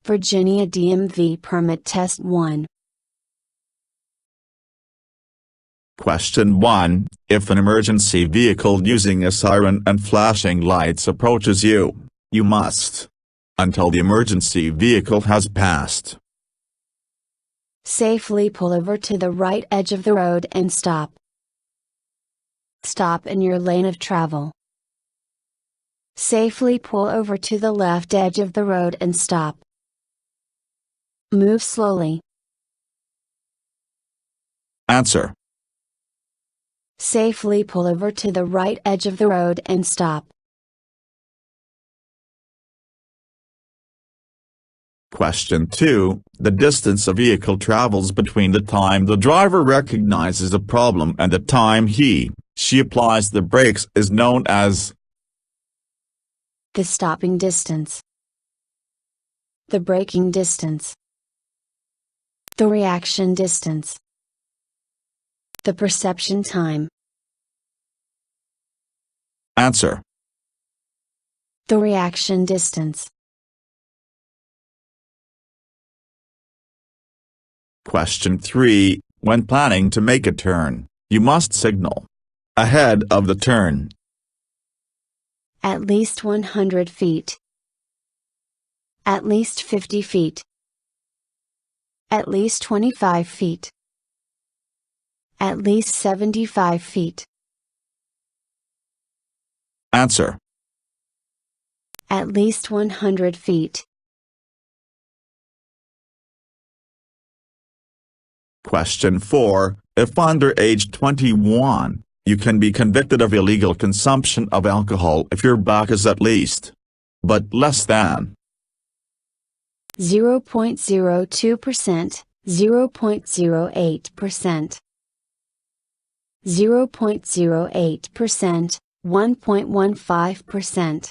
Virginia DMV Permit Test 1. Question 1. If an emergency vehicle using a siren and flashing lights approaches you, you must, until the emergency vehicle has passed, safely pull over to the right edge of the road and stop. Stop in your lane of travel. Safely pull over to the left edge of the road and stop. Move slowly. Answer. Safely pull over to the right edge of the road and stop. Question 2. The distance a vehicle travels between the time the driver recognizes a problem and the time she applies the brakes is known as the stopping distance, the braking distance, the reaction distance, the perception time. Answer. The reaction distance. Question 3. When planning to make a turn, you must signal ahead of the turn. At least 100 feet. At least 50 feet. At least 25 feet. At least 75 feet. Answer. At least 100 feet. Question 4. If under age 21, you can be convicted of illegal consumption of alcohol if your back is at least, but less than 0.02%, 0.08%, 0.08%, 1.15%,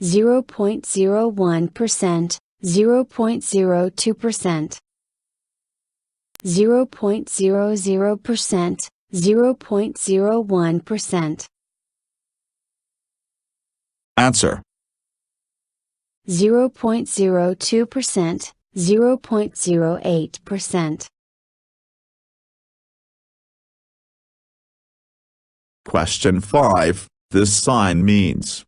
0.01%, 0.02%, 0.00%, 0.01%. Answer. 0.02%, 0.08%. Question 5. This sign means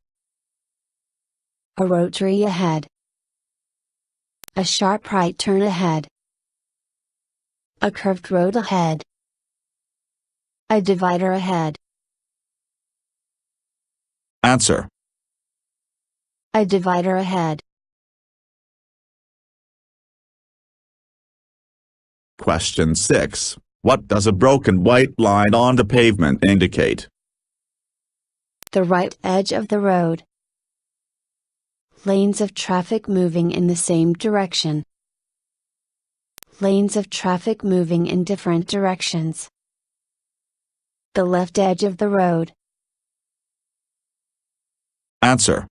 a rotary ahead, a sharp right turn ahead, a curved road ahead, a divider ahead. Answer. A divider ahead. Question 6. What does a broken white line on the pavement indicate? The right edge of the road. Lanes of traffic moving in the same direction. Lanes of traffic moving in different directions. The left edge of the road. Answer.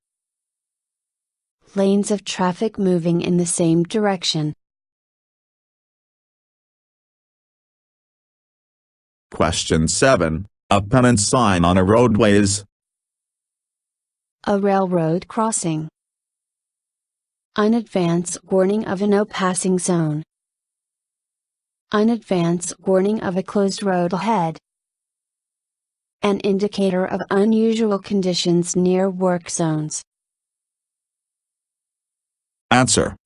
Lanes of traffic moving in the same direction. Question 7. A pennant sign on a roadway is a railroad crossing. An advance warning of a no passing zone. An advance warning of a closed road ahead. An indicator of unusual conditions near work zones. Answer.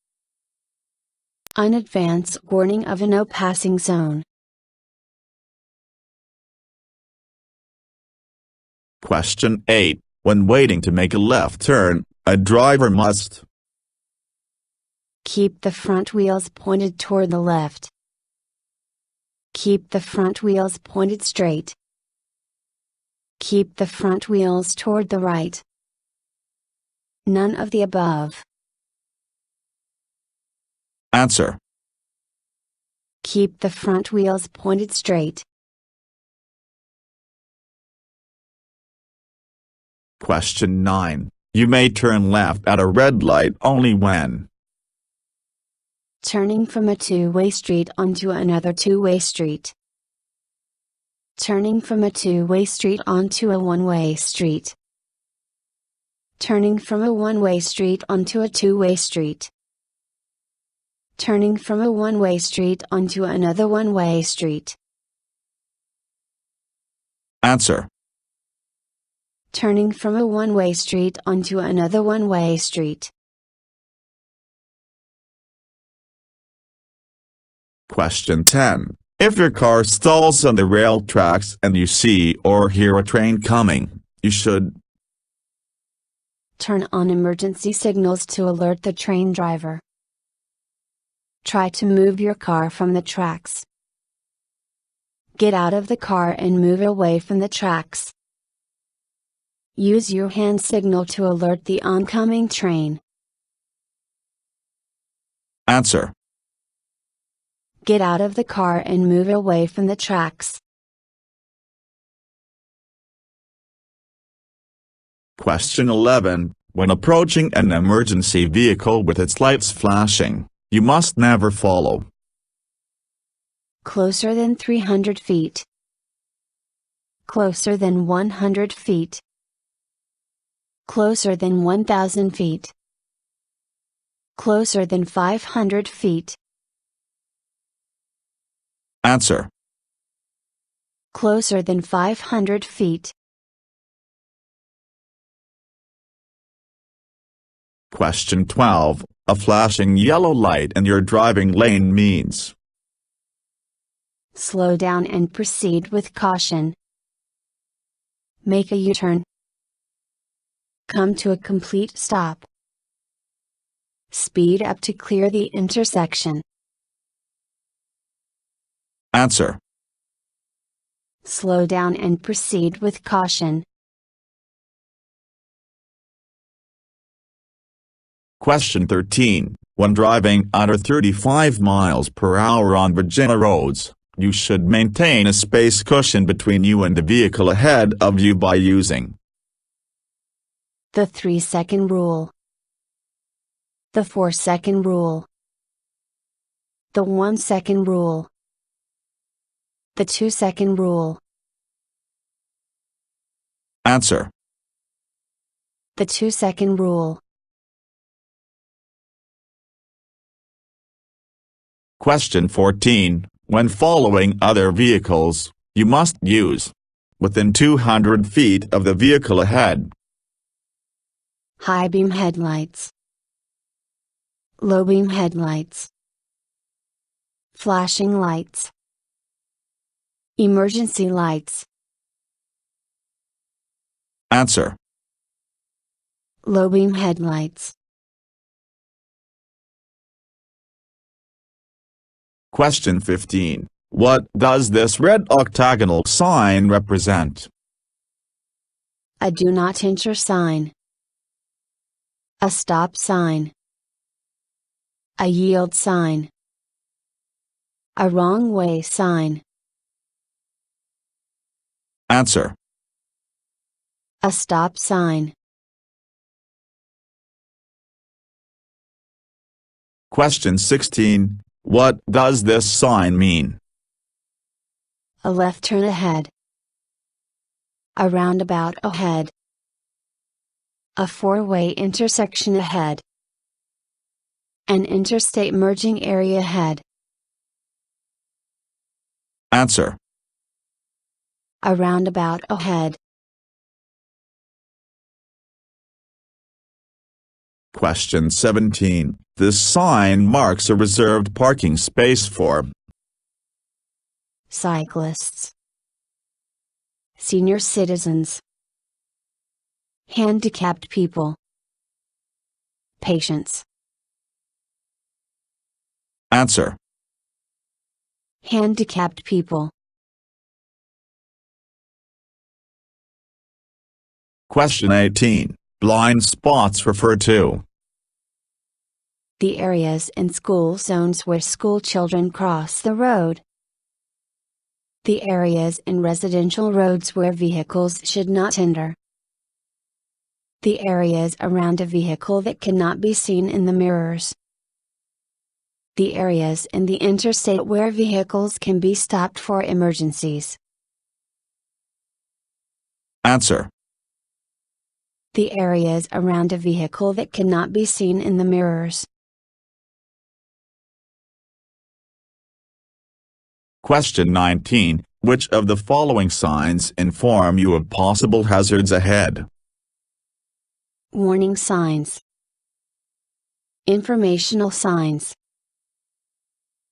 An advance warning of a no passing zone. Question 8. When waiting to make a left turn, a driver must keep the front wheels pointed toward the left. Keep the front wheels pointed straight. Keep the front wheels toward the right. None of the above. Answer. Keep the front wheels pointed straight. Question 9. You may turn left at a red light only when turning from a two-way street onto another two-way street. Turning from a two-way street onto a one-way street. Turning from a one-way street onto a two-way street. Turning from a one-way street onto another one-way street. Answer. Turning from a one-way street onto another one-way street. Question 10. If your car stalls on the rail tracks and you see or hear a train coming, you should turn on emergency signals to alert the train driver. Try to move your car from the tracks. Get out of the car and move away from the tracks. Use your hand signal to alert the oncoming train. Answer. Get out of the car and move away from the tracks. Question 11. When approaching an emergency vehicle with its lights flashing, you must never follow. Closer than 300 feet. Closer than 100 feet. Closer than 1,000 feet. Closer than 500 feet. Answer. Closer than 500 feet. Question 12. A flashing yellow light in your driving lane means slow down and proceed with caution. Make a U-turn. Come to a complete stop. Speed up to clear the intersection. Answer. Slow down and proceed with caution. Question 13. When driving under 35 miles per hour on Virginia roads, you should maintain a space cushion between you and the vehicle ahead of you by using the 3-second rule, the 4-second rule, the 1-second rule, the 2-second rule. Answer. The 2-second rule. Question 14. When following other vehicles, you must use within 200 feet of the vehicle ahead. High beam headlights. Low beam headlights. Flashing lights. Emergency lights. Answer. Low beam headlights. Question 15. What does this red octagonal sign represent? A do not enter sign. A stop sign. A yield sign. A wrong way sign. Answer. A stop sign. Question 16. What does this sign mean? A left turn ahead. A roundabout ahead. A four-way intersection ahead. An interstate merging area ahead. Answer. A roundabout ahead. Question 17. This sign marks a reserved parking space for cyclists, senior citizens, handicapped people, patients. Answer. Handicapped people. Question 18. Blind spots refer to the areas in school zones where school children cross the road. The areas in residential roads where vehicles should not enter. The areas around a vehicle that cannot be seen in the mirrors. The areas in the interstate where vehicles can be stopped for emergencies. Answer. The areas around a vehicle that cannot be seen in the mirrors. Question 19. Which of the following signs inform you of possible hazards ahead? Warning signs. Informational signs.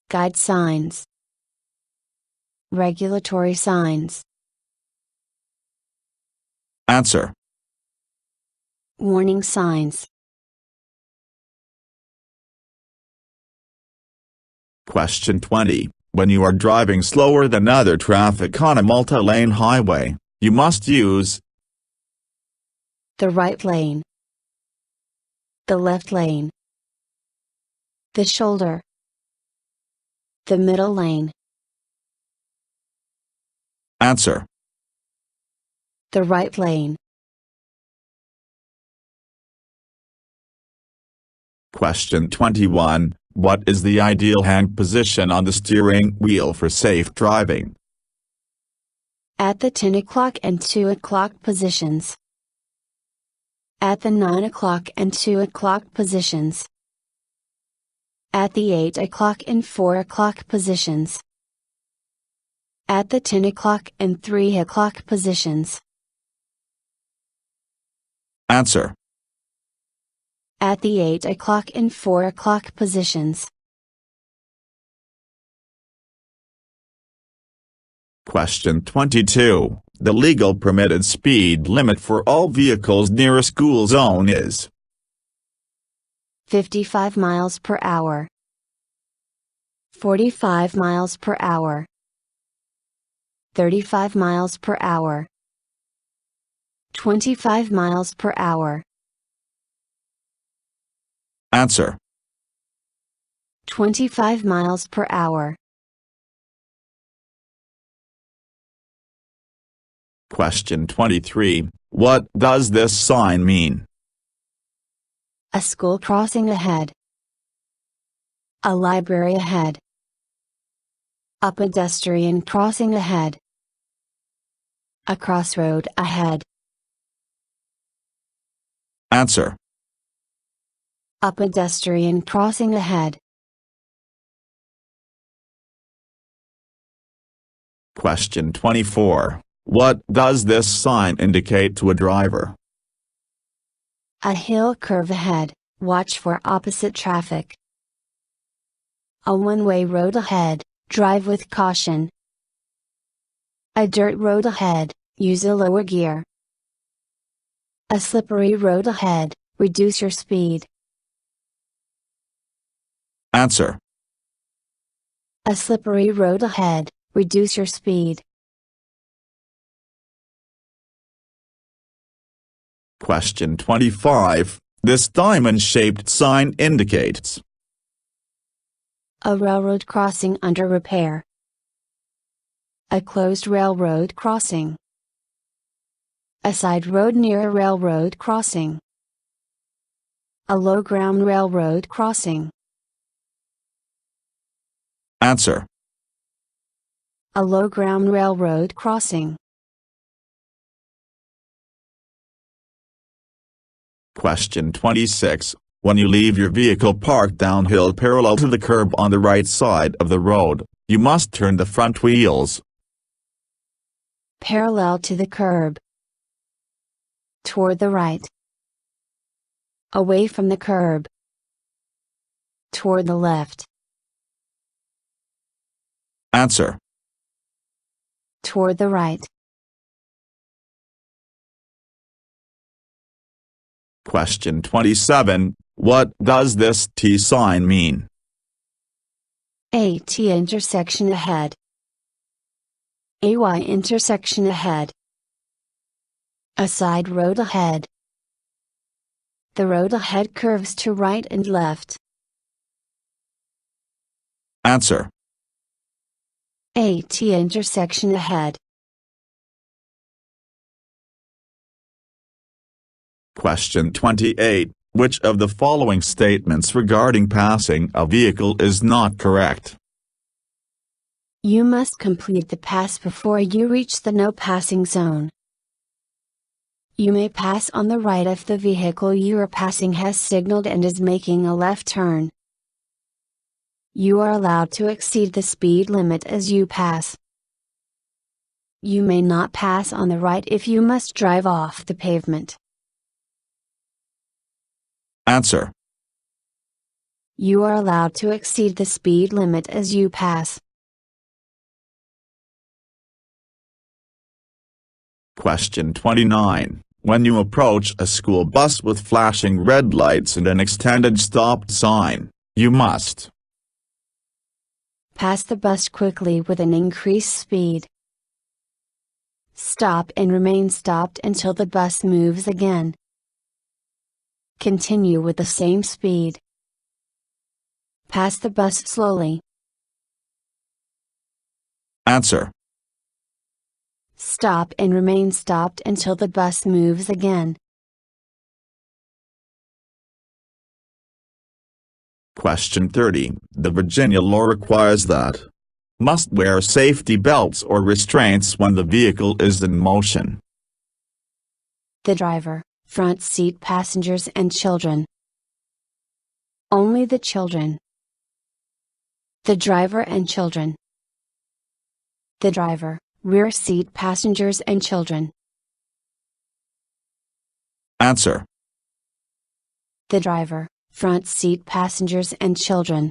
Guide signs. Regulatory signs. Answer. Warning signs. Question 20. When you are driving slower than other traffic on a multi-lane highway, you must use The right lane. The left lane. The shoulder. The middle lane. Answer. The right lane. Question 21. What is the ideal hand position on the steering wheel for safe driving? At the 10 o'clock and 2 o'clock positions. At the 9 o'clock and 2 o'clock positions. At the 8 o'clock and 4 o'clock positions. At the 10 o'clock and 3 o'clock positions. Answer. At the 8 o'clock and 4 o'clock positions. Question 22. The legal permitted speed limit for all vehicles near a school zone is 55 miles per hour. 45 miles per hour. 35 miles per hour. 25 miles per hour. Answer. 25 miles per hour. Question 23. What does this sign mean? A school crossing ahead. A library ahead. A pedestrian crossing ahead. A crossroad ahead. Answer. A pedestrian crossing ahead. Question 24. What does this sign indicate to a driver? A hill curve ahead, watch for opposite traffic. A one-way road ahead, drive with caution. A dirt road ahead, use a lower gear. A slippery road ahead, reduce your speed. Answer. A slippery road ahead, reduce your speed. Question 25. This diamond-shaped sign indicates A railroad crossing under repair. A closed railroad crossing. A side road near a railroad crossing. A low-ground railroad crossing. Answer. A low-ground railroad crossing. Question 26. When you leave your vehicle parked downhill parallel to the curb on the right side of the road, you must turn the front wheels Parallel to the curb. Toward the right. Away from the curb. Toward the left. Answer. Toward the right. Question 27. What does this T sign mean? A T intersection ahead. A Y intersection ahead. A side road ahead. The road ahead curves to right and left. Answer. A T intersection ahead. Question 28. Which of the following statements regarding passing a vehicle is not correct? You must complete the pass before you reach the no passing zone. You may pass on the right if the vehicle you are passing has signaled and is making a left turn. You are allowed to exceed the speed limit as you pass. You may not pass on the right if you must drive off the pavement. Answer. You are allowed to exceed the speed limit as you pass. Question 29. When you approach a school bus with flashing red lights and an extended stop sign, you must pass the bus quickly with an increased speed. Stop and remain stopped until the bus moves again. Continue with the same speed. Pass the bus slowly. Answer. Stop and remain stopped until the bus moves again. Question 30. The Virginia law requires that must wear safety belts or restraints when the vehicle is in motion. The driver, front seat passengers and children. Only the children. The driver and children. The driver, rear seat passengers and children. Answer. The driver, front seat passengers and children.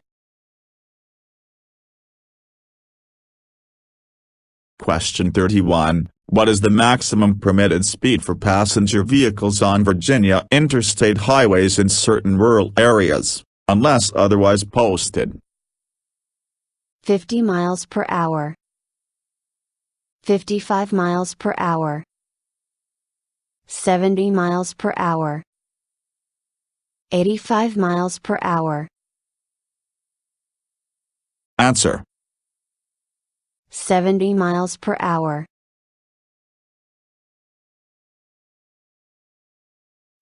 Question 31. What is the maximum permitted speed for passenger vehicles on Virginia interstate highways in certain rural areas, unless otherwise posted? 50 miles per hour. 55 miles per hour. 70 miles per hour. 85 miles per hour. Answer. 70 miles per hour.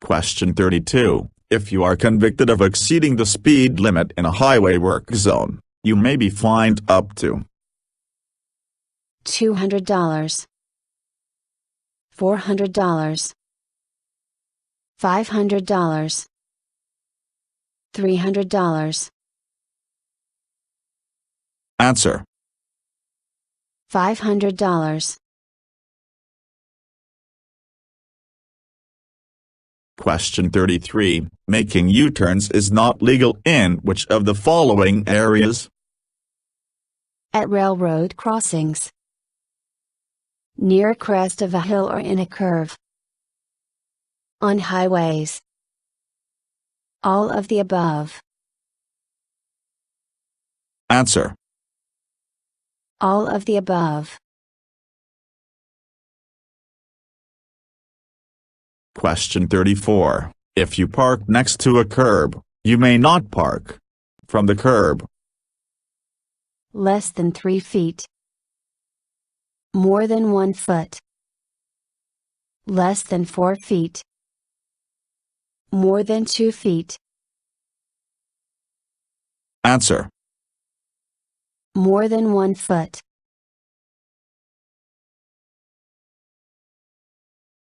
Question 32. If you are convicted of exceeding the speed limit in a highway work zone, you may be fined up to $200, $400, $500, $300. Answer. $500. Question 33. Making U-turns is not legal in which of the following areas? At railroad crossings. Near a crest of a hill or in a curve. On highways. All of the above. Answer. All of the above. Question 34. If you park next to a curb, you may not park from the curb. Less than 3 feet. More than 1 foot. Less than 4 feet. More than 2 feet. Answer. More than 1 foot.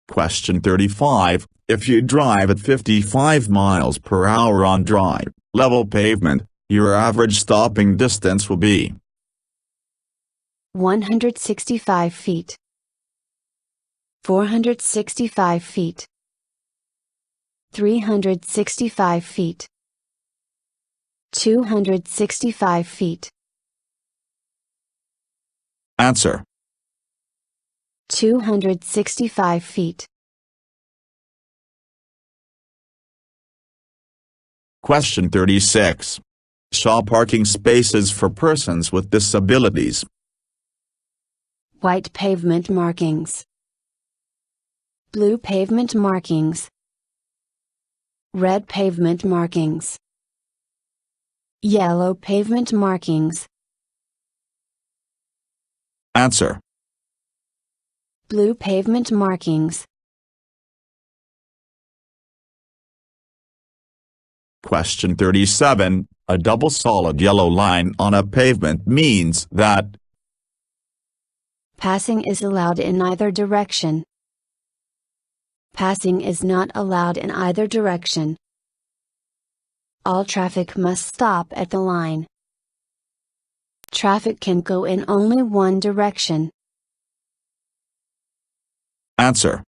Question 35. If you drive at 55 miles per hour on dry, level pavement, your average stopping distance will be 165 feet. 465 feet. 365 feet. 265 feet. Answer. 265 feet. Question 36. Show parking spaces for persons with disabilities. White pavement markings. Blue pavement markings. Red pavement markings. Yellow pavement markings. Answer. Blue pavement markings. Question 37. A double solid yellow line on a pavement means that passing is allowed in either direction. Passing is not allowed in either direction. All traffic must stop at the line. Traffic can go in only one direction. Answer.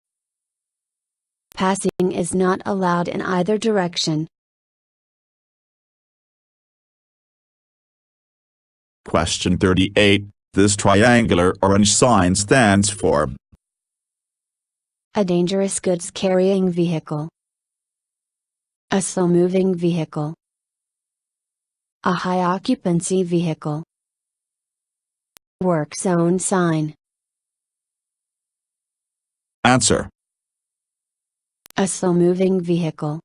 Passing is not allowed in either direction. Question 38. This triangular orange sign stands for A dangerous goods carrying vehicle. A slow-moving vehicle. A high-occupancy vehicle. Work zone sign. Answer. A slow-moving vehicle.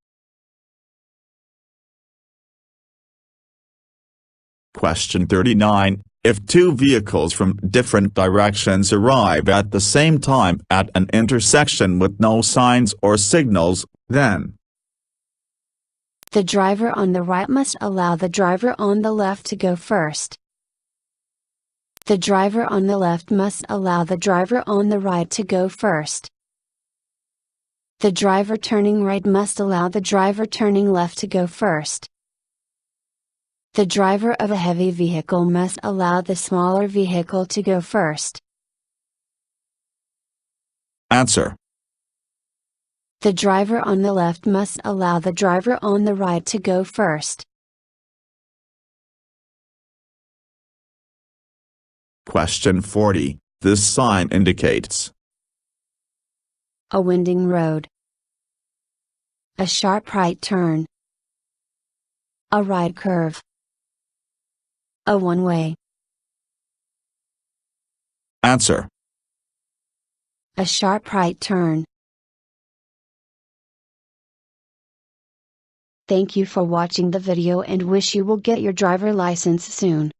Question 39. If two vehicles from different directions arrive at the same time at an intersection with no signs or signals, then the driver on the right must allow the driver on the left to go first. The driver on the left must allow the driver on the right to go first. The driver turning right must allow the driver turning left to go first. The driver of a heavy vehicle must allow the smaller vehicle to go first. Answer. The driver on the left must allow the driver on the right to go first. Question 40. This sign indicates A winding road. A sharp right turn. A right curve. A one-way. Answer. A sharp right turn. Thank you for watching the video and wish you will get your driver license soon.